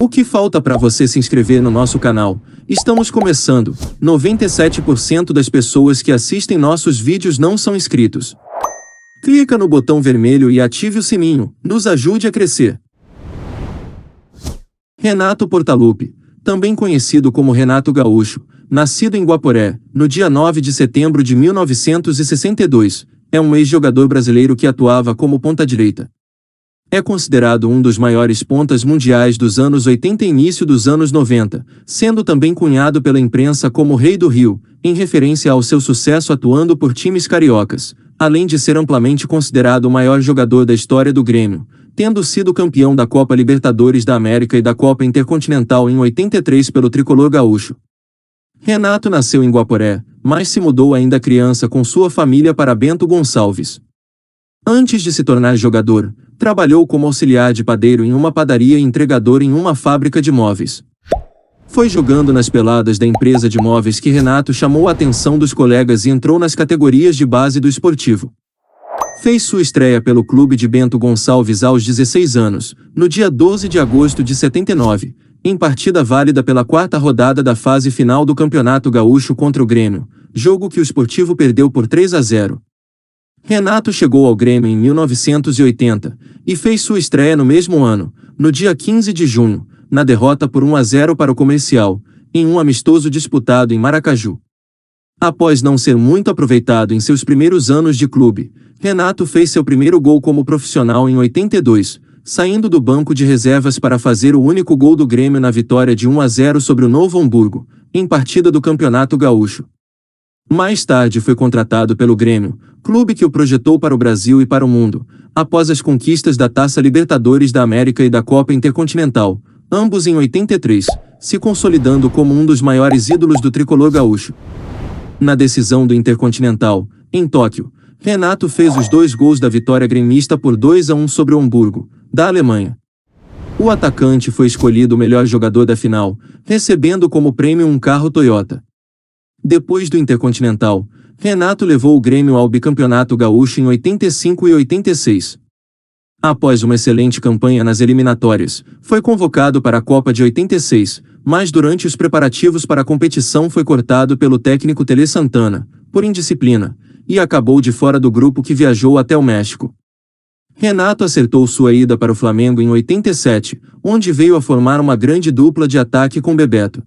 O que falta para você se inscrever no nosso canal? Estamos começando. 97% das pessoas que assistem nossos vídeos não são inscritos. Clica no botão vermelho e ative o sininho. Nos ajude a crescer. Renato Portaluppi, também conhecido como Renato Gaúcho, nascido em Guaporé, no dia 9 de setembro de 1962, é um ex-jogador brasileiro que atuava como ponta-direita. É considerado um dos maiores pontas mundiais dos anos 80 e início dos anos 90, sendo também cunhado pela imprensa como Rei do Rio, em referência ao seu sucesso atuando por times cariocas, além de ser amplamente considerado o maior jogador da história do Grêmio, tendo sido campeão da Copa Libertadores da América e da Copa Intercontinental em 83 pelo tricolor gaúcho. Renato nasceu em Guaporé, mas se mudou ainda criança com sua família para Bento Gonçalves. Antes de se tornar jogador, trabalhou como auxiliar de padeiro em uma padaria e entregador em uma fábrica de móveis. Foi jogando nas peladas da empresa de móveis que Renato chamou a atenção dos colegas e entrou nas categorias de base do esportivo. Fez sua estreia pelo clube de Bento Gonçalves aos 16 anos, no dia 12 de agosto de 79, em partida válida pela quarta rodada da fase final do Campeonato Gaúcho contra o Grêmio, jogo que o esportivo perdeu por 3-0. Renato chegou ao Grêmio em 1980 e fez sua estreia no mesmo ano, no dia 15 de junho, na derrota por 1-0 para o Comercial, em um amistoso disputado em Maracaju. Após não ser muito aproveitado em seus primeiros anos de clube, Renato fez seu primeiro gol como profissional em 82, saindo do banco de reservas para fazer o único gol do Grêmio na vitória de 1-0 sobre o Novo Hamburgo, em partida do Campeonato Gaúcho. Mais tarde foi contratado pelo Grêmio, clube que o projetou para o Brasil e para o mundo, após as conquistas da Taça Libertadores da América e da Copa Intercontinental, ambos em 83, se consolidando como um dos maiores ídolos do tricolor gaúcho. Na decisão do Intercontinental, em Tóquio, Renato fez os 2 gols da vitória gremista por 2-1 sobre o Hamburgo, da Alemanha. O atacante foi escolhido o melhor jogador da final, recebendo como prêmio um carro Toyota. Depois do Intercontinental, Renato levou o Grêmio ao bicampeonato gaúcho em 85 e 86. Após uma excelente campanha nas eliminatórias, foi convocado para a Copa de 86, mas durante os preparativos para a competição foi cortado pelo técnico Tele Santana, por indisciplina, e acabou de fora do grupo que viajou até o México. Renato acertou sua ida para o Flamengo em 87, onde veio a formar uma grande dupla de ataque com Bebeto.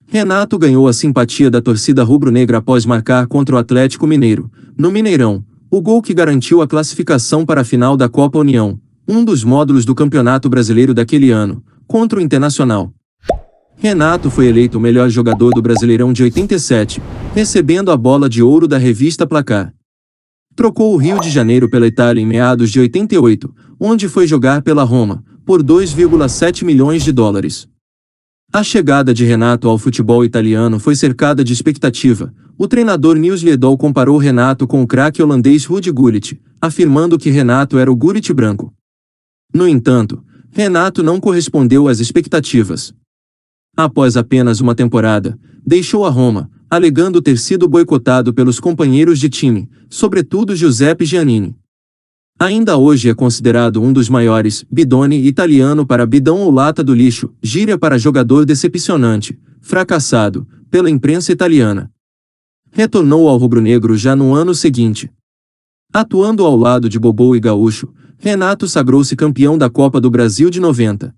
Renato ganhou a simpatia da torcida rubro-negra após marcar contra o Atlético Mineiro, no Mineirão, o gol que garantiu a classificação para a final da Copa União, um dos módulos do Campeonato Brasileiro daquele ano, contra o Internacional. Renato foi eleito o melhor jogador do Brasileirão de 87, recebendo a bola de ouro da revista Placar. Trocou o Rio de Janeiro pela Itália em meados de 88, onde foi jogar pela Roma, por 2,7 milhões de dólares. A chegada de Renato ao futebol italiano foi cercada de expectativa. O treinador Nils Liedol comparou Renato com o craque holandês Ruud Gullit, afirmando que Renato era o Gullit branco. No entanto, Renato não correspondeu às expectativas. Após apenas uma temporada, deixou a Roma, alegando ter sido boicotado pelos companheiros de time, sobretudo Giuseppe Giannini. Ainda hoje é considerado um dos maiores, bidone italiano para bidão ou lata do lixo, gíria para jogador decepcionante, fracassado, pela imprensa italiana. Retornou ao rubro-negro já no ano seguinte. Atuando ao lado de Bobô e Gaúcho, Renato sagrou-se campeão da Copa do Brasil de 90.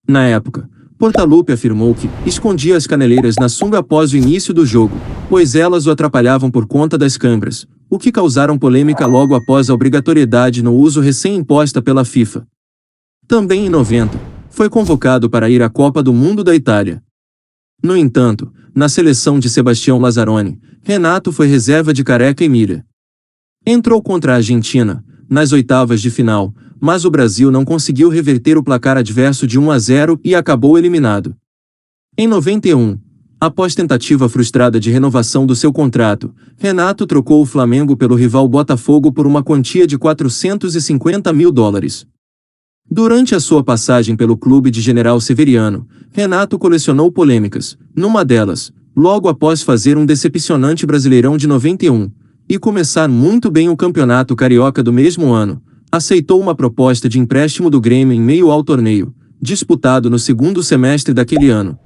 Na época, Portaluppi afirmou que escondia as caneleiras na sunga após o início do jogo, pois elas o atrapalhavam por conta das câimbras, o que causaram polêmica logo após a obrigatoriedade no uso recém-imposta pela FIFA. Também em 90, foi convocado para ir à Copa do Mundo da Itália. No entanto, na seleção de Sebastião Lazzaroni, Renato foi reserva de Careca e Mira. Entrou contra a Argentina, nas oitavas de final, mas o Brasil não conseguiu reverter o placar adverso de 1-0 e acabou eliminado. Em 91, após tentativa frustrada de renovação do seu contrato, Renato trocou o Flamengo pelo rival Botafogo por uma quantia de $450 mil. Durante a sua passagem pelo clube de General Severiano, Renato colecionou polêmicas, numa delas, logo após fazer um decepcionante Brasileirão de 91, e começar muito bem o Campeonato Carioca do mesmo ano, aceitou uma proposta de empréstimo do Grêmio em meio ao torneio, disputado no segundo semestre daquele ano.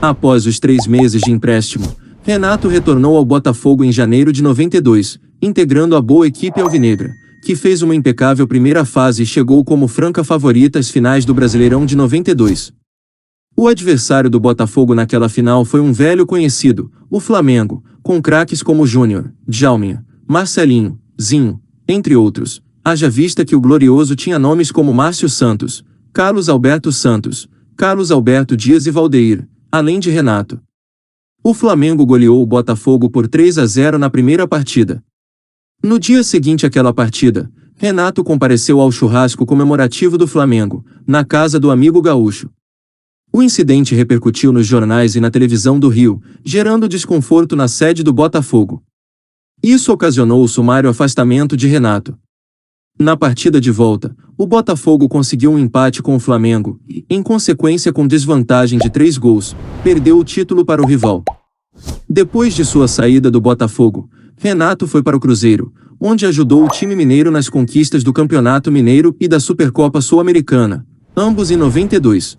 Após os 3 meses de empréstimo, Renato retornou ao Botafogo em janeiro de 92, integrando a boa equipe alvinegra, que fez uma impecável primeira fase e chegou como franca favorita às finais do Brasileirão de 92. O adversário do Botafogo naquela final foi um velho conhecido, o Flamengo, com craques como Júnior, Djalminha, Marcelinho, Zinho, entre outros, haja vista que o glorioso tinha nomes como Márcio Santos, Carlos Alberto Santos, Carlos Alberto Dias e Valdeir, além de Renato. O Flamengo goleou o Botafogo por 3-0 na primeira partida. No dia seguinte àquela partida, Renato compareceu ao churrasco comemorativo do Flamengo, na casa do amigo gaúcho. O incidente repercutiu nos jornais e na televisão do Rio, gerando desconforto na sede do Botafogo. Isso ocasionou o sumário afastamento de Renato. Na partida de volta, o Botafogo conseguiu um empate com o Flamengo e, em consequência com desvantagem de 3 gols, perdeu o título para o rival. Depois de sua saída do Botafogo, Renato foi para o Cruzeiro, onde ajudou o time mineiro nas conquistas do Campeonato Mineiro e da Supercopa Sul-Americana, ambos em 92.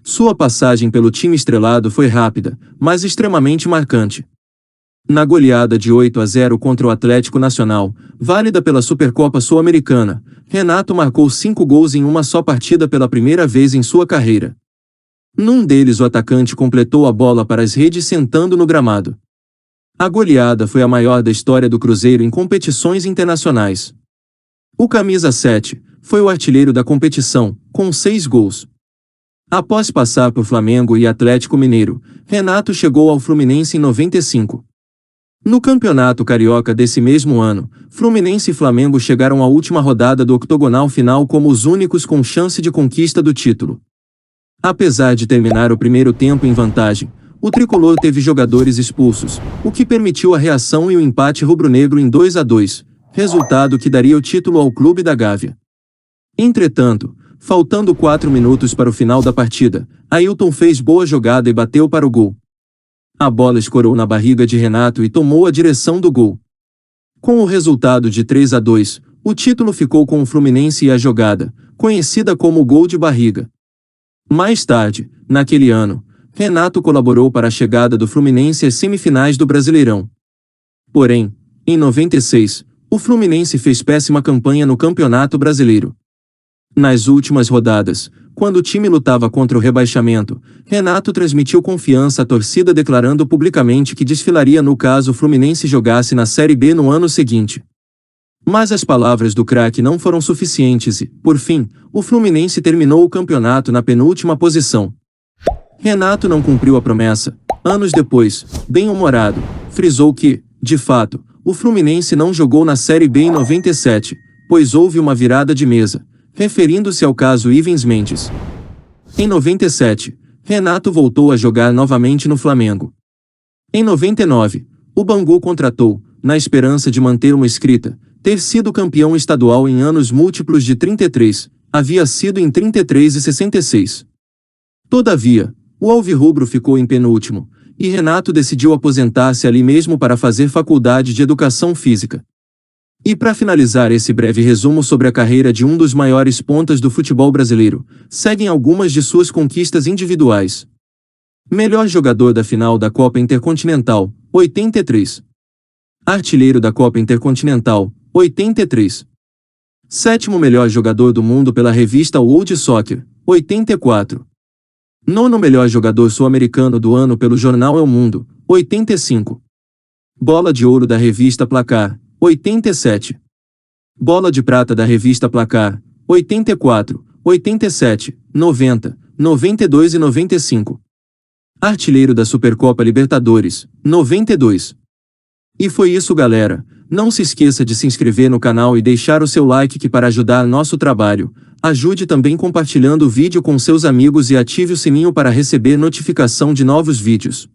Sua passagem pelo time estrelado foi rápida, mas extremamente marcante. Na goleada de 8-0 contra o Atlético Nacional, válida pela Supercopa Sul-Americana, Renato marcou 5 gols em uma só partida pela primeira vez em sua carreira. Num deles o atacante completou a bola para as redes sentando no gramado. A goleada foi a maior da história do Cruzeiro em competições internacionais. O camisa 7 foi o artilheiro da competição, com 6 gols. Após passar por Flamengo e Atlético Mineiro, Renato chegou ao Fluminense em 95. No Campeonato Carioca desse mesmo ano, Fluminense e Flamengo chegaram à última rodada do octogonal final como os únicos com chance de conquista do título. Apesar de terminar o primeiro tempo em vantagem, o tricolor teve jogadores expulsos, o que permitiu a reação e o empate rubro-negro em 2-2, resultado que daria o título ao Clube da Gávea. Entretanto, faltando 4 minutos para o final da partida, Ailton fez boa jogada e bateu para o gol. A bola escorou na barriga de Renato e tomou a direção do gol. Com o resultado de 3-2, o título ficou com o Fluminense e a jogada, conhecida como gol de barriga. Mais tarde, naquele ano, Renato colaborou para a chegada do Fluminense às semifinais do Brasileirão. Porém, em 96, o Fluminense fez péssima campanha no Campeonato Brasileiro. Nas últimas rodadas, quando o time lutava contra o rebaixamento, Renato transmitiu confiança à torcida declarando publicamente que desfilaria no caso o Fluminense jogasse na Série B no ano seguinte. Mas as palavras do craque não foram suficientes e, por fim, o Fluminense terminou o campeonato na penúltima posição. Renato não cumpriu a promessa. Anos depois, bem-humorado, frisou que, de fato, o Fluminense não jogou na Série B em 97, pois houve uma virada de mesa, referindo-se ao caso Ivens Mendes. Em 97, Renato voltou a jogar novamente no Flamengo. Em 99, o Bangu contratou, na esperança de manter uma escrita, ter sido campeão estadual em anos múltiplos de 33, havia sido em 33 e 66. Todavia, o alvirrubro ficou em penúltimo, e Renato decidiu aposentar-se ali mesmo para fazer faculdade de Educação Física. E para finalizar esse breve resumo sobre a carreira de um dos maiores pontas do futebol brasileiro, seguem algumas de suas conquistas individuais. Melhor jogador da final da Copa Intercontinental, 83. Artilheiro da Copa Intercontinental, 83. Sétimo melhor jogador do mundo pela revista World Soccer, 84. Nono melhor jogador sul-americano do ano pelo jornal El Mundo, 85. Bola de ouro da revista Placar, 87. Bola de prata da revista Placar, 84, 87, 90, 92 e 95. Artilheiro da Supercopa Libertadores, 92. E foi isso, galera. Não se esqueça de se inscrever no canal e deixar o seu like que para ajudar nosso trabalho. Ajude também compartilhando o vídeo com seus amigos e ative o sininho para receber notificação de novos vídeos.